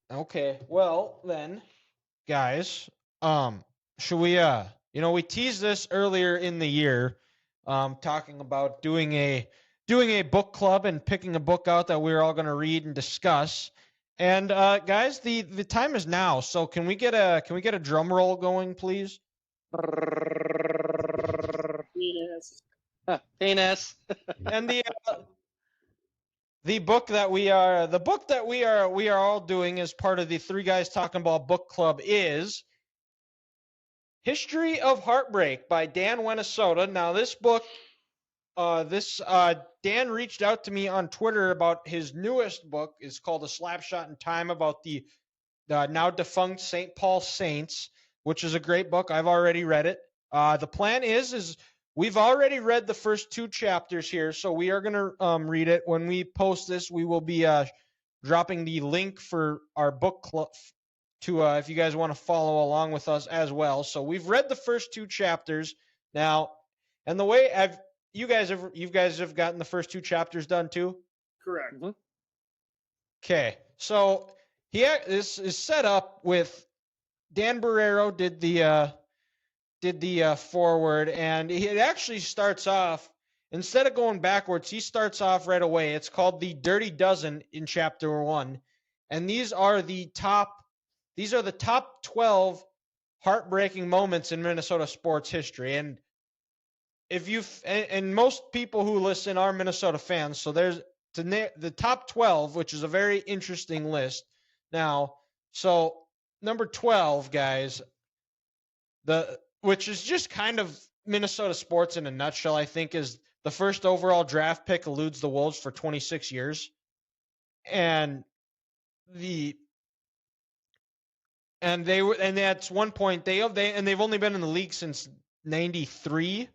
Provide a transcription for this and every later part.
Okay, well then, guys, should we we teased this earlier in the year, talking about doing a book club and picking a book out that we're all going to read and discuss. And guys, the time is now. So can we get a drum roll going, please? Penis. Penis. And the book that we are all doing as part of the Three Guys Talking About Book Club is History of Heartbreak by Dan Wenisota. Now, this book, Dan reached out to me on Twitter about his newest book. It's called A Slapshot in Time, about the now defunct St. Paul Saints, which is a great book. I've already read it. The plan is we've already read the first 2 chapters here, so we are going to read it. When we post this, we will be dropping the link for our book club to if you guys want to follow along with us as well. So we've read the first 2 chapters now, and the way you guys have gotten the first 2 chapters done too. Correct. Mm-hmm. Okay, so this is set up with Dan Barrero did the forward, and it actually starts off, instead of going backwards, he starts off right away. It's called the Dirty Dozen in chapter 1, and these are the top 12 heartbreaking moments in Minnesota sports history. And and most people who listen are Minnesota fans, so there's the top 12, which is a very interesting list. Now, so number 12, guys, which is just kind of Minnesota sports in a nutshell, I think, is the first overall draft pick eludes the Wolves for 26 years. And that's one point they've only been in the league since 93.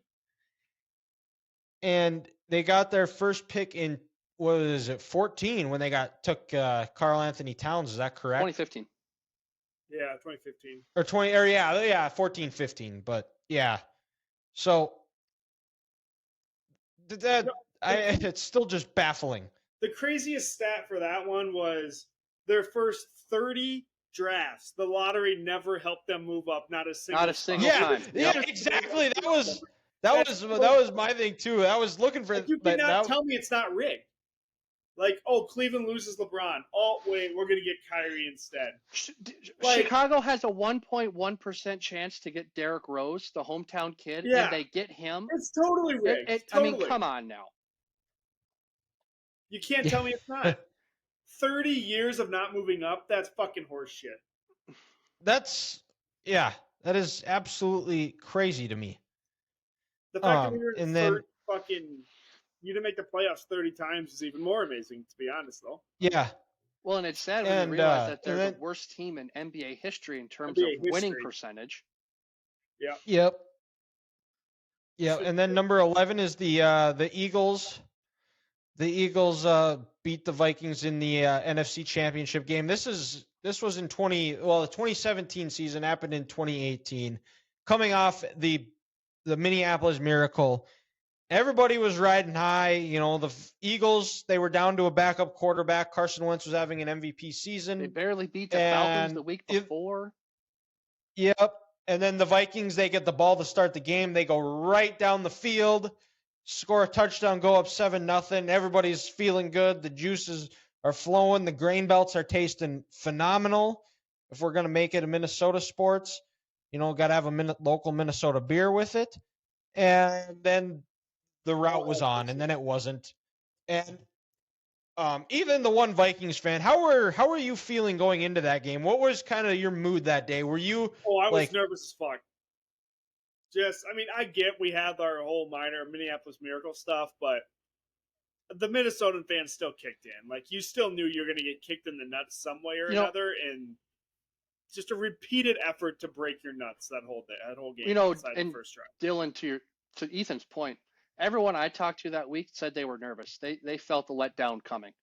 And they got their first pick in, what is it, 14, when they took Karl Anthony Towns. Is that correct? 2015. Yeah, 2015. Or 20, or yeah, 14, 15. But yeah, so it's still just baffling. The craziest stat for that one was their first 30 drafts. The lottery never helped them move up, not a single time. Yeah, exactly. That was my thing too. I was looking for. Like, you cannot tell me it's not rigged. Like, oh, Cleveland loses LeBron. Oh, wait, we're going to get Kyrie instead. Chicago has a 1.1% chance to get Derrick Rose, the hometown kid, and they get him. It's totally rigged. I mean, come on now. You can't tell me it's not. 30 years of not moving up, that's fucking horse shit. That is absolutely crazy to me. The fact that we were you didn't make the playoffs 30 times is even more amazing, to be honest, though. Yeah. Well, and it's sad when you realize that they're the worst team in NBA history in terms of winning percentage. Yeah. Yep. Yeah, and then number 11 is the Eagles. The Eagles beat the Vikings in the NFC Championship game. This was in the 2017 season, happened in 2018. Coming off the Minneapolis Miracle. Everybody was riding high. The Eagles, they were down to a backup quarterback. Carson Wentz was having an MVP season. They barely beat the Falcons the week before. Yep. And then the Vikings, they get the ball to start the game. They go right down the field, score a touchdown, go up 7-0. Everybody's feeling good. The juices are flowing. The grain belts are tasting phenomenal. If we're going to make it a Minnesota sports, got to have a local Minnesota beer with it. And then the route was on, and then it wasn't. And even the one Vikings fan, how were you feeling going into that game? What was kind of your mood that day? Were you? Oh, I was nervous as fuck. I get we had our whole minor Minneapolis Miracle stuff, but the Minnesotan fans still kicked in. Like, you still knew you were going to get kicked in the nuts some way or another, and just a repeated effort to break your nuts that whole game inside the first drive. Dylan, to Ethan's point, everyone I talked to that week said they were nervous. They felt the letdown coming.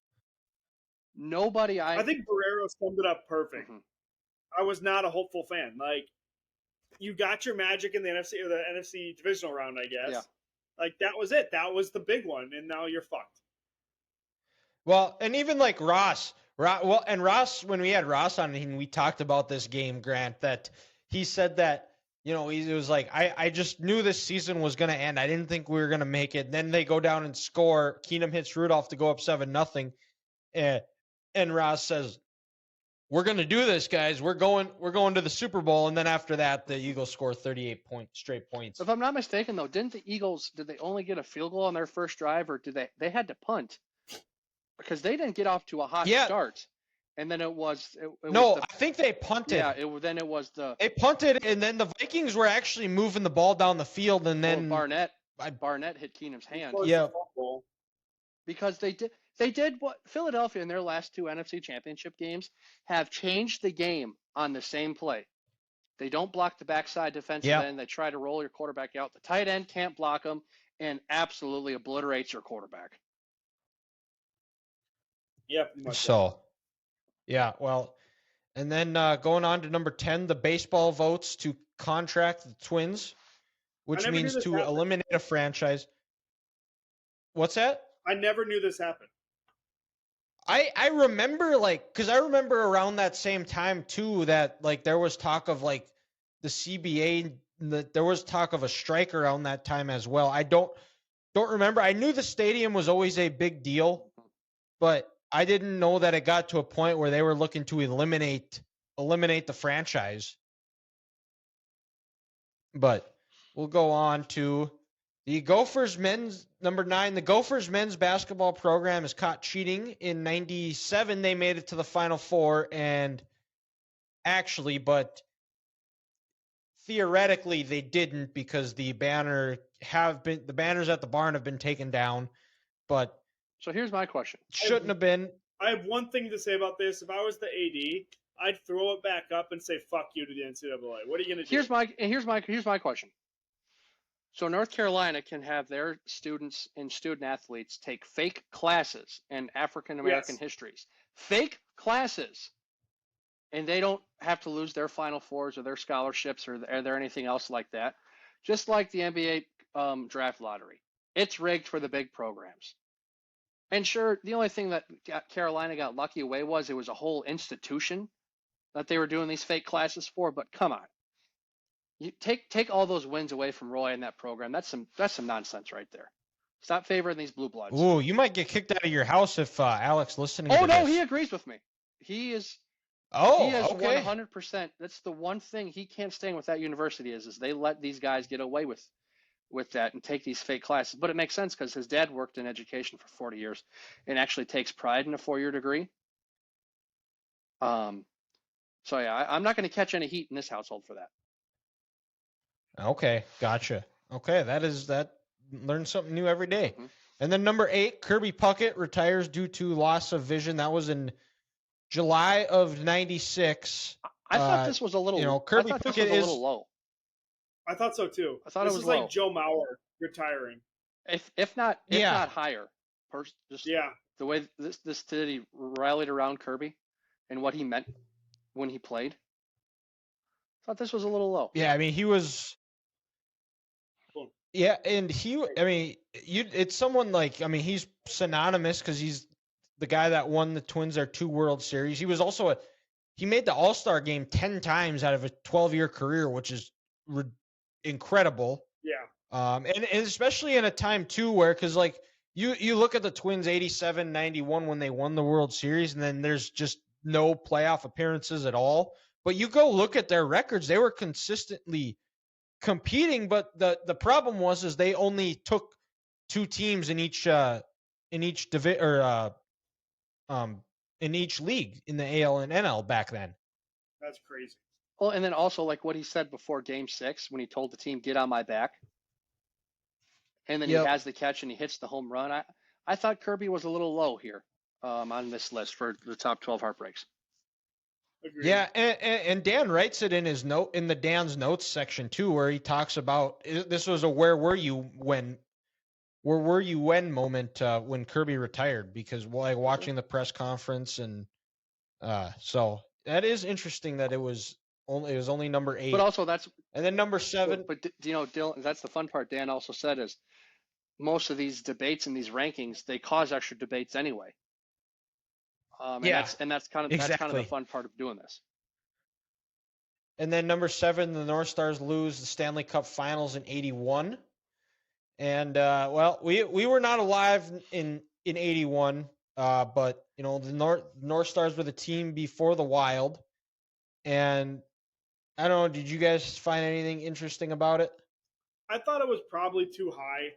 I think Barrero summed it up perfect. Mm-hmm. I was not a hopeful fan. Like, you got your magic in the NFC divisional round, I guess. Yeah. Like, that was it. That was the big one, and now you're fucked. Well, and even like Ross Well, and Ross, when we had Ross on, and we talked about this game, Grant, that he said that, he was like, I just knew this season was going to end. I didn't think we were going to make it. And then they go down and score. Keenum hits Rudolph to go up 7-0. And Ross says, we're going to do this, guys. We're going to the Super Bowl. And then after that, the Eagles score 38 straight points. If I'm not mistaken, though, did they only get a field goal on their first drive, or did they had to punt? Because they didn't get off to a hot start. And then I think they punted. Yeah, they punted, and then the Vikings were actually moving the ball down the field, and then Barnett hit Keenum's hand. Yeah, because they did what Philadelphia in their last 2 NFC Championship games have changed the game on the same play. They don't block the backside defensive end. They try to roll your quarterback out. The tight end can't block them and absolutely obliterates your quarterback. Yeah. Well, and then going on to number 10, the baseball votes to contract the Twins, which means to eliminate a franchise. What's that? I never knew this happened. I remember, because I remember around that same time too that there was talk of the CBA, there was talk of a strike around that time as well. I don't remember. I knew the stadium was always a big deal, but I didn't know that it got to a point where they were looking to eliminate the franchise. But we'll go on to the Gophers men's number 9. The Gophers men's basketball program is caught cheating. In 97, they made it to the Final Four, and but theoretically they didn't because the banners at the barn have been taken down. But so here's my question. Shouldn't have been. I have one thing to say about this. If I was the AD, I'd throw it back up and say "fuck you" to the NCAA. What are you going to do? Here's my question. So North Carolina can have their students and student athletes take fake classes in African American histories. Fake classes. And they don't have to lose their Final Fours or their scholarships or there anything else like that. Just like the NBA draft lottery. It's rigged for the big programs. And sure, the only thing that Carolina got lucky away was it was a whole institution that they were doing these fake classes for. But come on, you take all those wins away from Roy and that program. That's some nonsense right there. Stop favoring these blue bloods. Ooh, you might get kicked out of your house if Alex listening. Oh no, he agrees with me. He is. Oh, he is okay. 100%. That's the one thing he can't stand with that university is they let these guys get away with that and take these fake classes. But it makes sense because his dad worked in education for 40 years and actually takes pride in a 4-year degree. So yeah, I'm not going to catch any heat in this household for that. Okay, gotcha. Okay, that learn something new every day. Mm-hmm. And then number 8, Kirby Puckett retires due to loss of vision. That was in July of 96. I thought this was a little. Kirby Puckett is a little low. I thought so too. I thought this it was like Joe Mauer retiring. If not higher. The way this city rallied around Kirby and what he meant when he played. I thought this was a little low. Yeah, I mean he was. Yeah, and it's someone he's synonymous because he's the guy that won the Twins their 2 World Series. He was also he made the All-Star game 10 times out of a 12-year career, which is incredible. Yeah. And especially in a time too where you look at the Twins 87, 91 when they won the World Series, and then there's just no playoff appearances at all. But you go look at their records; they were consistently competing. But the problem was they only took 2 teams in each division or in each league in the AL and NL back then. That's crazy. Well, and then also like what he said before Game 6 when he told the team, "Get on my back," and then he has the catch and he hits the home run. I thought Kirby was a little low here on this list for the top 12 heartbreaks. Agreed. Yeah, and Dan writes it in his note in the Dan's notes section too, where he talks about this was a where were you when moment when Kirby retired, because watching the press conference and so that is interesting that it was only number 8. But also and then number 7. But Dylan, that's the fun part. Dan also said is most of these debates and these rankings they cause extra debates anyway. Yeah, And that's kind of the exactly. fun part of doing this. And then number 7, the North Stars lose the Stanley Cup Finals in '81. And well, we were not alive in '81, but you know the North Stars were the team before the Wild. And I don't know, did you guys find anything interesting about it? I thought it was probably too high.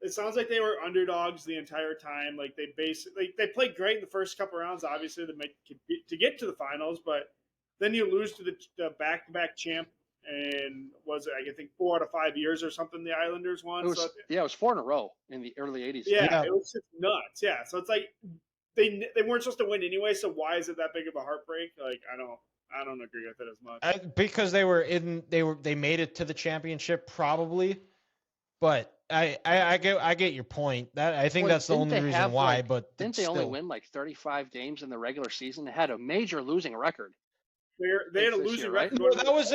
It sounds like they were underdogs the entire time. Like they played great in the first couple rounds, obviously to get to the finals, but then you lose to the back-to-back champ, and was it, I think 4 out of 5 years or something the Islanders won. It was 4 in a row in the early '80s. Yeah, it was just nuts. Yeah, so it's like they weren't supposed to win anyway. So why is it that big of a heartbreak? Like I don't agree with it as much. Because they made it to the championship probably, but I get your point. That I think that's the only reason why. But didn't they only win like 35 games in the regular season? They had a major losing record. They had a losing record. No, that was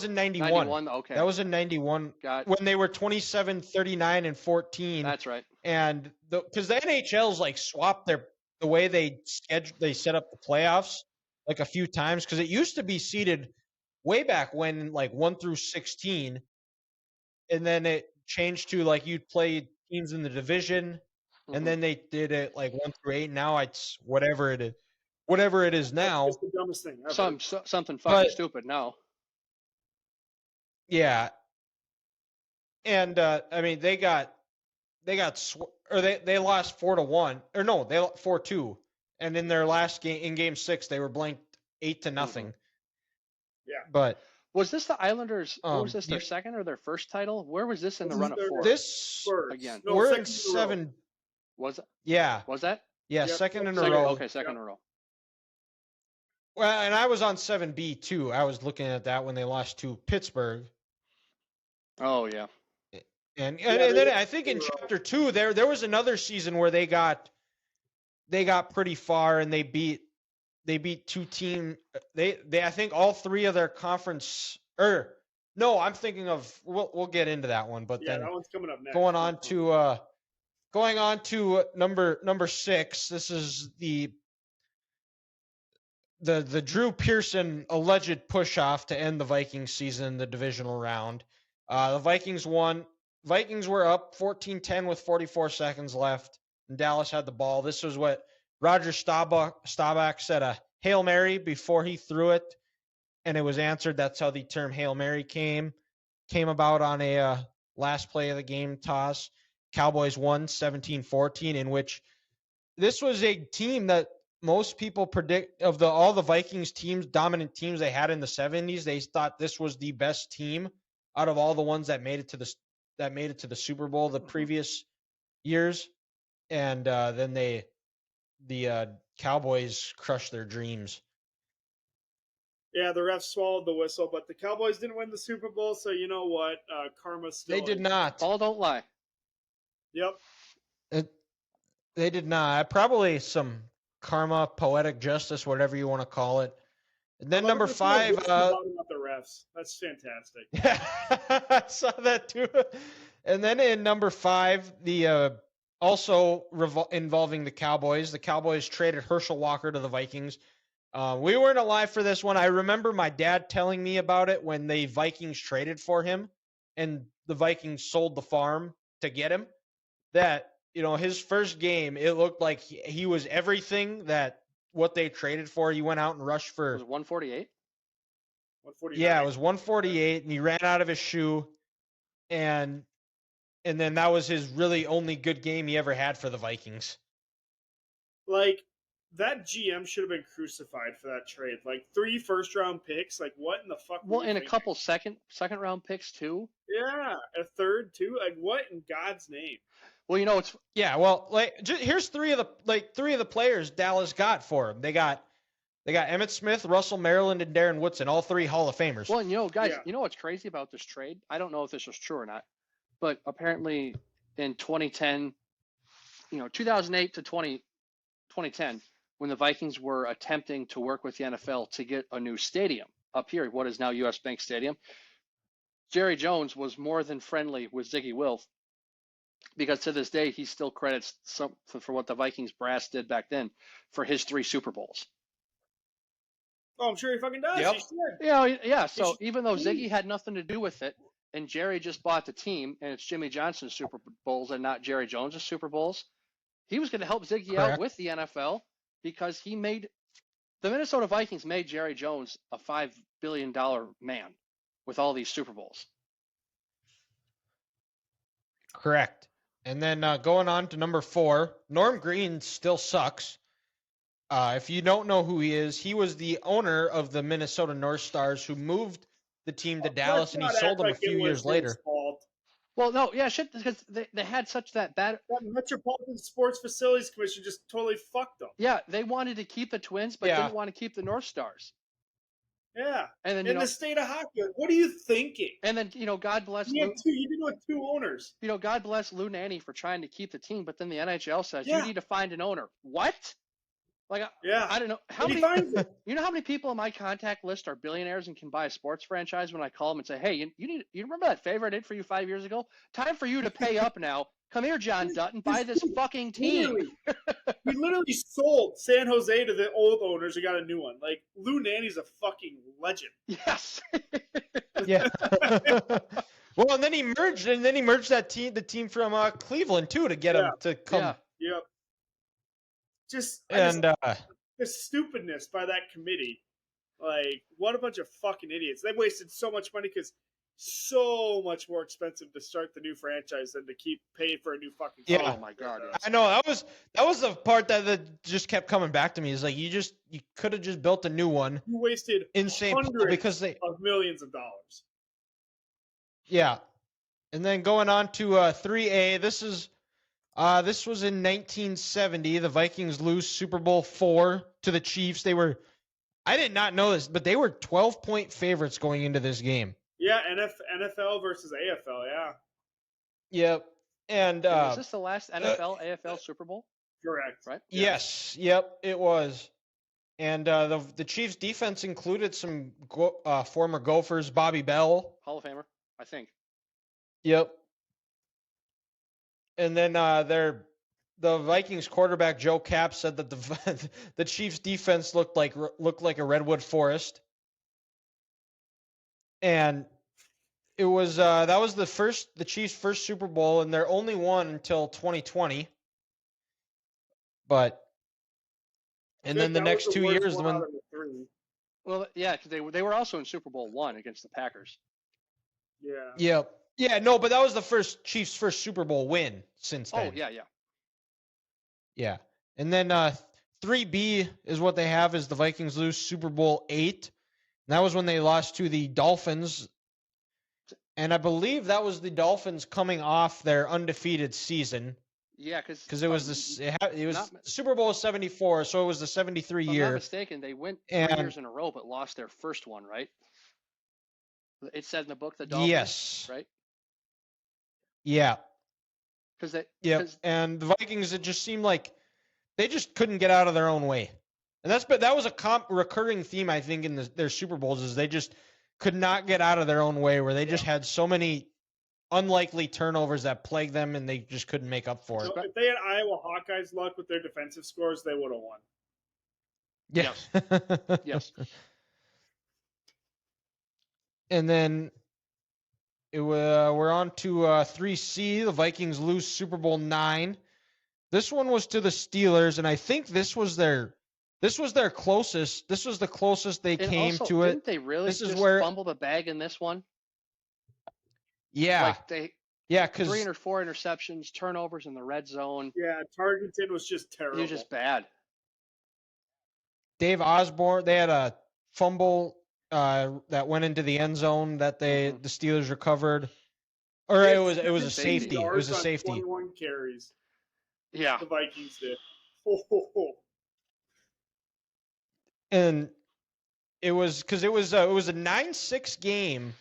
in '91. 91, okay. That was in '91 when they were 27, 39, and 14. That's right. And because the NHL's like swapped the way they set up the playoffs like a few times, because it used to be seeded way back when like 1 through 16, and then it changed to like you'd play teams in the division, and then they did it like 1 through 8. Now it's whatever it is now. It's the dumbest thing ever. Something fucking stupid now. Yeah. And I mean they lost 4-1, or no, they 4-2, and in their last game, in Game 6, they were blanked 8-0. Yeah. But was this the Islanders? Was this their second or their first title? Where was this in the run of 4? This again. No, we're in 7. Was it? Yeah. Was that? Yeah, second in a row. Okay, second in a row. Well, and I was on 7B too. I was looking at that when they lost to Pittsburgh. Oh yeah. And then I think in chapter 2 there was another season where they got pretty far, and they beat 2 teams. They I think all 3 of their conference, or no, I'm thinking of we'll get into that one, but then that one's coming up next. Going on to number 6. This is the Drew Pearson alleged push-off to end the Vikings season in the divisional round. The Vikings won. Vikings were up 14-10 with 44 seconds left, and Dallas had the ball. This was what Roger Staubach said, a Hail Mary before he threw it, and it was answered. That's how the term Hail Mary came about on a last play of the game toss. Cowboys won 17-14, in which this was a team that most people predict of all the Vikings teams, dominant teams they had in the 70s. They thought this was the best team out of all the ones that made it to the Super Bowl the previous years, and then the Cowboys crushed their dreams. Yeah, the refs swallowed the whistle, but the Cowboys didn't win the Super Bowl, so you know what? Karma's still. They did not. All don't lie. Yep. They did not. Probably some karma, poetic justice, whatever you want to call it. And then number 5. About the refs. That's fantastic. Yeah, I saw that too. And then in number 5, the also involving the Cowboys. The Cowboys traded Herschel Walker to the Vikings. We weren't alive for this one. I remember my dad telling me about it when the Vikings traded for him, and the Vikings sold the farm to get him. That, you know, his first game, it looked like he was everything that what they traded for. He went out and rushed for. It was 148? 148. Yeah, it was 148, and he ran out of his shoe, and then that was his really only good game he ever had for the Vikings. Like, that GM should have been crucified for that trade. Like, 3 first-round picks. Like, what in the fuck? Well, and a couple second-round picks too. Yeah, a third too. Like, what in God's name? Well, you know, it's well, like here's 3 of the players Dallas got for him. They got Emmitt Smith, Russell Maryland, and Darren Woodson, all 3 Hall of Famers. Well, and you know, guys, you know what's crazy about this trade? I don't know if this was true or not, but apparently in 2010, 2008 to 2010, when the Vikings were attempting to work with the NFL to get a new stadium up here, what is now US Bank Stadium, Jerry Jones was more than friendly with Ziggy Wilf because to this day he still credits some for what the Vikings brass did back then for his 3 Super Bowls. Oh, I'm sure he fucking does. Yep. He should. Yeah. So should- even though Ziggy had nothing to do with it, and Jerry just bought the team, and it's Jimmy Johnson's Super Bowls and not Jerry Jones's Super Bowls, he was going to help Ziggy out Correct. with the NFL because the Minnesota Vikings made Jerry Jones a $5 billion man with all these Super Bowls. Correct. And then going on to number 4, Norm Green still sucks. If you don't know who he is, he was the owner of the Minnesota North Stars who moved the team to Dallas, and he sold them a few years later. Well, no, yeah, shit, because they had such that bad. That Metropolitan Sports Facilities Commission just totally fucked them. Yeah, they wanted to keep the Twins, but didn't want to keep the North Stars. Yeah, and then in the state of hockey, what are you thinking? And then God bless. You did with 2 owners. God bless Lou Nanne for trying to keep the team, but then the NHL says Yeah. you need to find an owner. What? Like, yeah, I don't know how many. You know how many people on my contact list are billionaires and can buy a sports franchise? When I call them and say, "Hey, you remember that favor I did for you 5 years ago? Time for you to pay up now. Come here, John Dutton, buy this fucking team." He literally sold San Jose to the old owners. He got a new one. Like Lou Nanne's a fucking legend. Yes. Yeah. Well, and then he merged the team from Cleveland too, to get him to come. Yeah. Yep. Just the stupidness by that committee. Like, what a bunch of fucking idiots. They wasted so much money because so much more expensive to start the new franchise than to keep paying for a new fucking Yeah. Oh my god. Yes. I know that was the part that just kept coming back to me. Is like you could have just built a new one. You wasted hundreds because of millions of dollars. Yeah. And then going on to 3A, this was in 1970. The Vikings lose Super Bowl 4 to the Chiefs. I did not know this, but they were 12-point favorites going into this game. Yeah, NFL versus AFL, yeah. Yep. And was this the last NFL AFL Super Bowl? Correct. Right? Yes. Yep, it was. And the Chiefs defense included some former Gophers, Bobby Bell. Hall of Famer, I think. Yep. And then the Vikings quarterback Joe Kapp said that the Chiefs defense looked like a redwood forest. And it was that was the Chiefs' first Super Bowl, and they're only won until 2020. But then the next 2 years when Well, yeah, because they were also in Super Bowl 1 against the Packers. Yeah. Yep. Yeah, no, but that was the Chiefs' first Super Bowl win since then. Oh, yeah. Yeah. And then 3B is what they have is the Vikings lose Super Bowl 8. And that was when they lost to the Dolphins. And I believe that was the Dolphins coming off their undefeated season. Yeah, because it was Super Bowl 74, so it was the 73 year. If I'm not mistaken, they went 3 years in a row, but lost their first one, right? It said in the book the Dolphins, yes, right? Yeah. Yeah, and the Vikings, it just seemed like they just couldn't get out of their own way, and that was a recurring theme I think in their Super Bowls is they just could not get out of their own way, where they just had so many unlikely turnovers that plagued them, and they just couldn't make up for it. If they had Iowa Hawkeyes luck with their defensive scores, they would have won. Yeah. Yes. And then we're on to 3C. The Vikings lose Super Bowl 9. This one was to the Steelers, and I think this was their closest. This was the closest they came to it. Didn't they really fumble the bag in this one? Yeah. Because 3 or 4 interceptions, turnovers in the red zone. Yeah, Tarkenton was just terrible. He was just bad. Dave Osborne, they had a fumble that went into the end zone that the Steelers recovered, or it was a safety. It was a safety. 21 carries. Yeah, the Vikings did. And it was because it was a 9-6 game.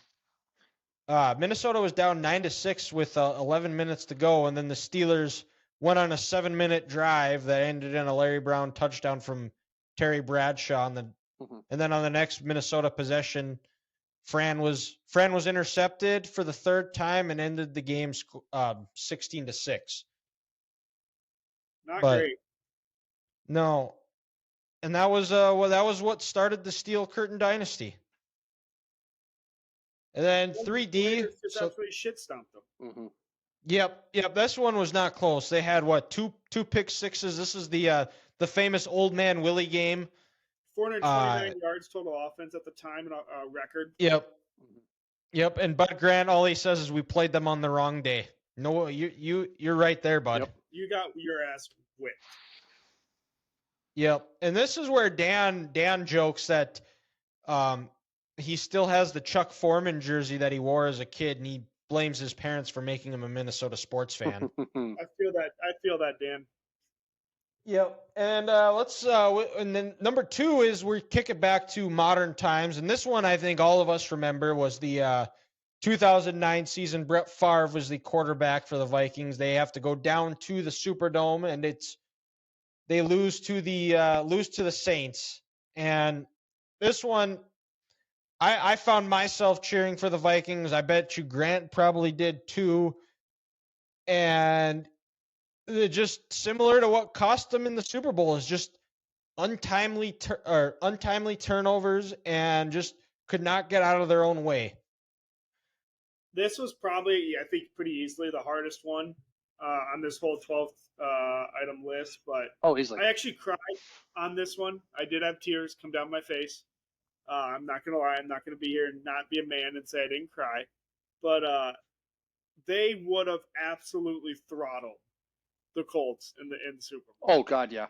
Minnesota was down 9-6 with 11 minutes to go, and then the Steelers went on a 7-minute drive that ended in a Larry Brown touchdown from Terry Bradshaw, and then on the next Minnesota possession, Fran was intercepted for the third time and ended the game 16-6. Not But great. no, and that was what started the Steel Curtain dynasty. And then 3D. Raiders just absolutely shit stomped them. Mm-hmm. Yep. This one was not close. They had two pick sixes. This is the famous Old Man Willie game. 429 yards total offense at the time, and a record. Yep. And Bud Grant, all he says is we played them on the wrong day. No, you're right there, Bud. Yep. You got your ass whipped. Yep. And this is where Dan jokes that he still has the Chuck Foreman jersey that he wore as a kid, and he blames his parents for making him a Minnesota sports fan. I feel that, Dan. Yep. And and then number 2 is we kick it back to modern times, and this one I think all of us remember was the 2009 season. Brett Favre was the quarterback for the Vikings. They have to go down to the Superdome, and they lose to the Saints. And this one, I found myself cheering for the Vikings. I bet you Grant probably did too. And just similar to what cost them in the Super Bowl is just untimely turnovers and just could not get out of their own way. This was probably, I think, pretty easily the hardest one on this whole 12th item list. But easily. I actually cried on this one. I did have tears come down my face. I'm not going to lie. I'm not going to be here and not be a man and say I didn't cry. But they would have absolutely throttled the Colts in the Super Bowl. Oh, God, yeah.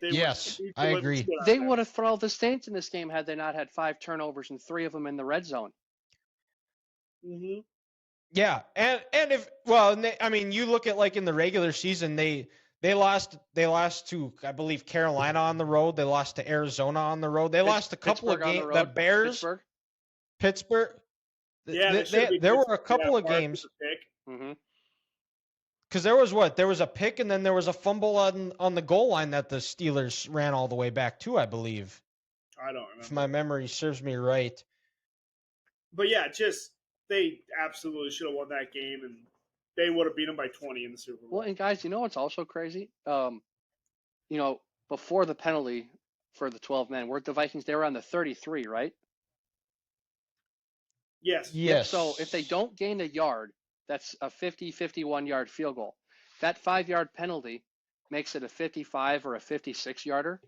Yes, I agree. They would have throttled the Saints in this game had they not had 5 turnovers and 3 of them in the red zone. Mm-hmm. Yeah, and you look at like in the regular season, they lost to, I believe, Carolina on the road. They lost to Arizona on the road. They lost a couple of games. The Bears, Pittsburgh. Yeah, there were a couple of games. Mm-hmm. Because there was a pick, and then there was a fumble on the goal line that the Steelers ran all the way back to, I believe. I don't remember. If my memory serves me right. But yeah, they absolutely should have won that game, and they would have beat them by 20 in the Super Bowl. Well, and guys, you know what's also crazy? Before the penalty for the 12 men, weren't the Vikings, they were on the 33, right? Yes. So if they don't gain a yard, that's a 50, 51-yard field goal. That 5-yard penalty makes it a 55 or a 56-yarder.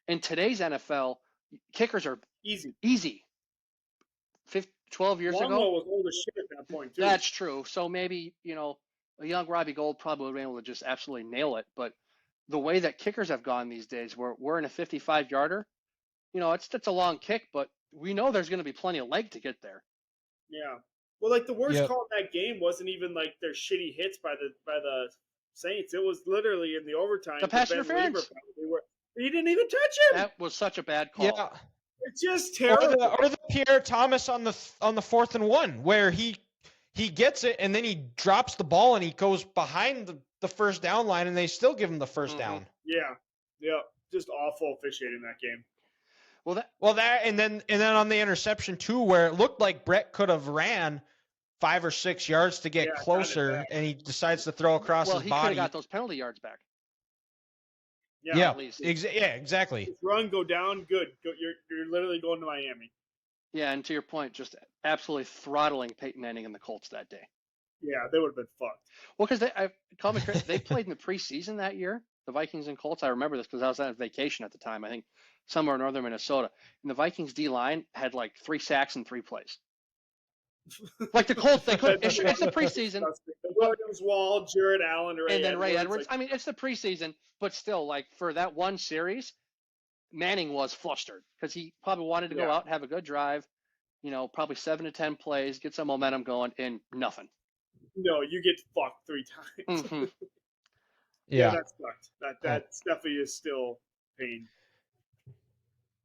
In today's NFL, kickers are easy. 12 years ago. Longlow was old as shit at that point, too. That's true. So maybe, a young Robbie Gould probably would have been able to just absolutely nail it. But the way that kickers have gone these days, we're in a 55-yarder, it's a long kick, but we know there's going to be plenty of leg to get there. Yeah. Well, like the worst call in that game wasn't even like their shitty hits by the Saints. It was literally in the overtime. The pass interference. He didn't even touch him. That was such a bad call. Yeah. It's just terrible. Or the Pierre Thomas on the 4th and 1, where he gets it and then he drops the ball and he goes behind the first down line and they still give him the first down. Yeah. Just awful officiating that game. And then on the interception too, where it looked like Brett could have ran 5 or 6 yards to get closer, and he decides to throw across his body. Well, he could have got those penalty yards back. Yeah, exactly. Just run, go down, good. You're literally going to Miami. Yeah, and to your point, just absolutely throttling Peyton Manning and the Colts that day. Yeah, they would have been fucked. Well, because they played in the preseason that year, the Vikings and Colts. I remember this because I was on vacation at the time. I think somewhere in northern Minnesota, and the Vikings D line had like 3 sacks in 3 plays. Like the Colts, they could. It's the preseason. Williams, Wall, Jared Allen, and then Ray Edwards. I mean, it's the preseason, but still, like for that one series, Manning was flustered because he probably wanted to go out, have a good drive, probably 7 to 10 plays, get some momentum going, and nothing. No, you get fucked 3 times. Mm-hmm. Yeah, that sucked. That definitely is still pain.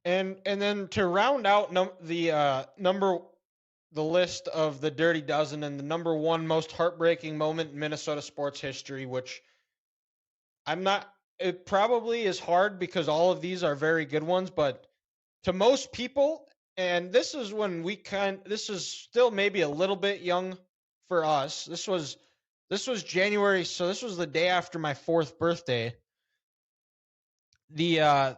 And then to round out the list of the Dirty Dozen and the number 1 most heartbreaking moment in Minnesota sports history, which it probably is hard because all of these are very good ones, but to most people, and this is when this is still maybe a little bit young for us. This was January, so this was the day after my 4th birthday. The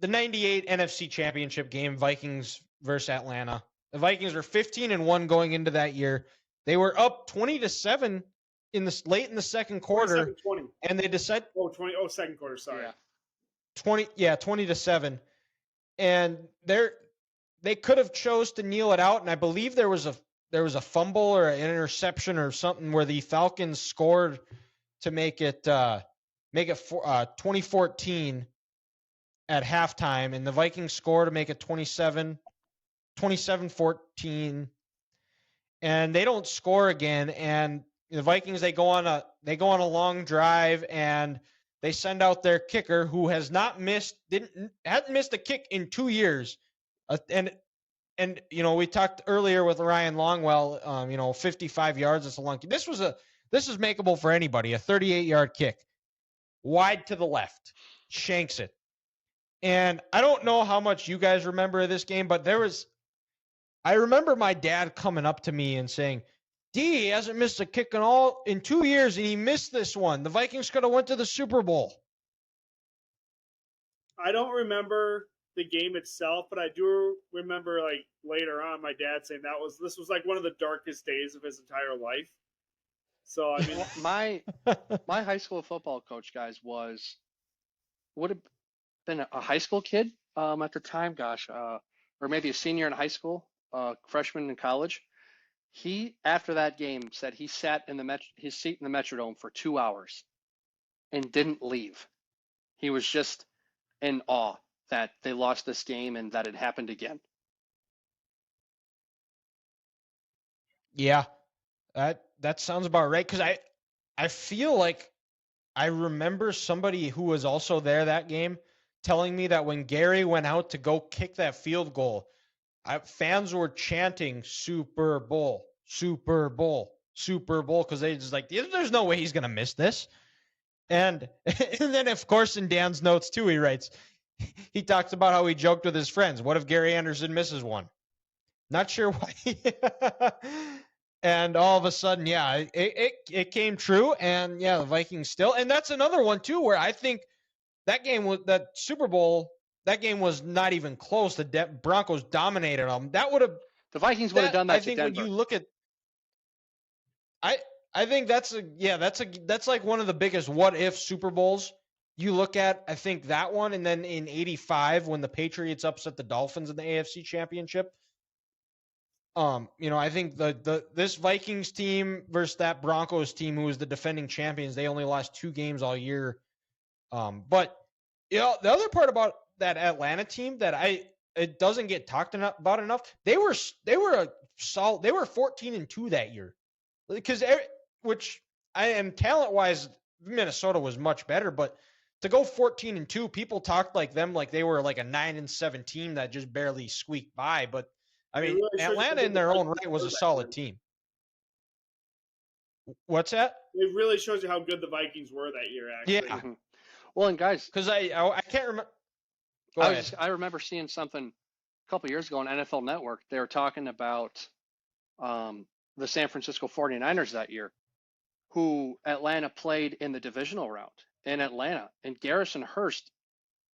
98 NFC Championship game, Vikings versus Atlanta. The Vikings were 15-1 going into that year. They were up 20-7 late in the second quarter, 20. and they decided 20. Oh, second quarter. Sorry. 20-7, and they could have chose to kneel it out, and I believe there was a fumble or an interception or something where the Falcons scored to make it 2014 at halftime, and the Vikings score to make it 27-14, and they don't score again, and the Vikings they go on a long drive, and they send out their kicker who hadn't missed a kick in 2 years, and we talked earlier with Ryan Longwell, 55 yards, it's a long kick. This is makeable for anybody, a 38-yard kick, wide to the left, shanks it. And I don't know how much you guys remember of this game, but I remember my dad coming up to me and saying, D, he hasn't missed a kick in 2 years, and he missed this one. The Vikings could have went to the Super Bowl. I don't remember the game itself, but I do remember like later on my dad saying this was like one of the darkest days of his entire life. So I mean, my high school football coach, guys, would have been a high school kid at the time, or maybe a senior in high school, freshman in college. He, after that game, said he sat in his seat in the Metrodome for 2 hours and didn't leave. He was just in awe that they lost this game and that it happened again. Yeah, that sounds about right, because I feel like I remember somebody who was also there that game telling me that when Gary went out to go kick that field goal, fans were chanting Super Bowl, Super Bowl, Super Bowl, because they just like, there's no way he's going to miss this. And then, of course, in Dan's notes, too, he writes, he talks about how he joked with his friends. What if Gary Anderson misses one? Not sure why. And all of a sudden, yeah, it came true. And, yeah, the Vikings still. And that's another one, too, where I think that Super Bowl, that game was not even close. The Broncos dominated them. The Vikings would have done that I think to Denver. when you look at, I think that's like one of the biggest what if Super Bowls. You look at, I think that one, and then in '85 when the Patriots upset the Dolphins in the AFC Championship. I think this Vikings team versus that Broncos team, who was the defending champions, they only lost 2 games all year. But the other part about that Atlanta team that it doesn't get talked about enough, they were a solid. They were 14-2 that year, because talent wise, Minnesota was much better, but to go 14-2, people talked like they were like a 9-7 team that just barely squeaked by. But I mean, really Atlanta in their own right was a solid team. What's that? It really shows you how good the Vikings were that year, actually. Yeah. Well, and guys, because I can't remember. I remember seeing something a couple years ago on NFL Network. They were talking about the San Francisco 49ers that year, who Atlanta played in the divisional round in Atlanta, and Garrison Hurst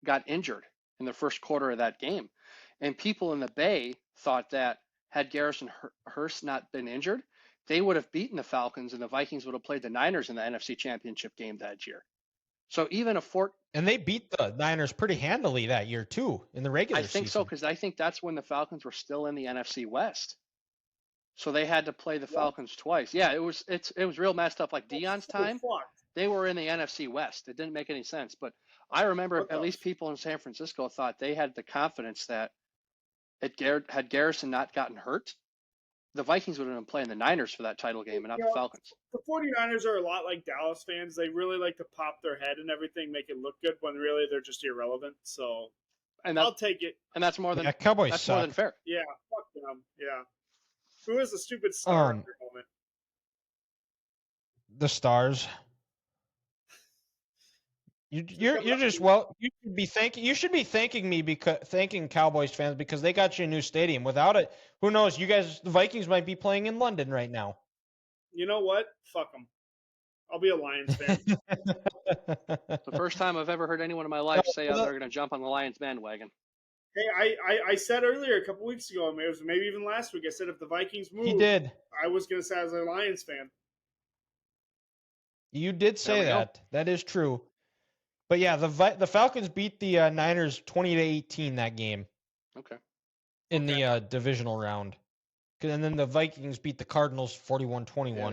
got injured in the first quarter of that game. And people in the Bay thought that had Garrison Hurst not been injured, they would have beaten the Falcons and the Vikings would have played the Niners in the NFC Championship game that year. So even and they beat the Niners pretty handily that year too in the regular season. I think so, because I think that's when the Falcons were still in the NFC West. So they had to play the Falcons twice. Yeah, it was real messed up. Like Dion's time, they were in the NFC West. It didn't make any sense. But I remember at least people in San Francisco thought they had the confidence that had Garrison not gotten hurt, the Vikings would have been playing the Niners for that title game and not the Falcons. The 49ers are a lot like Dallas fans. They really like to pop their head and everything, make it look good when really they're just irrelevant. So I'll take it. And that's more than Cowboys that's suck. more than fair. Yeah, fuck them. Yeah. Who is the stupid star at the moment? The Stars. You're just you should be thanking me because thanking Cowboys fans because they got you a new stadium. Without it, who knows? You guys, the Vikings might be playing in London right now. You know what? Fuck them. I'll be a Lions fan. The first time I've ever heard anyone in my life say they're going to jump on the Lions bandwagon. Hey, I said earlier a couple weeks ago, maybe even last week, I said if the Vikings moved, He did. I was going to say I was a Lions fan. You did say that. That is true. But yeah, the Falcons beat the Niners 20-18 that game. Okay. In the divisional round. And then the Vikings beat the Cardinals 41-21.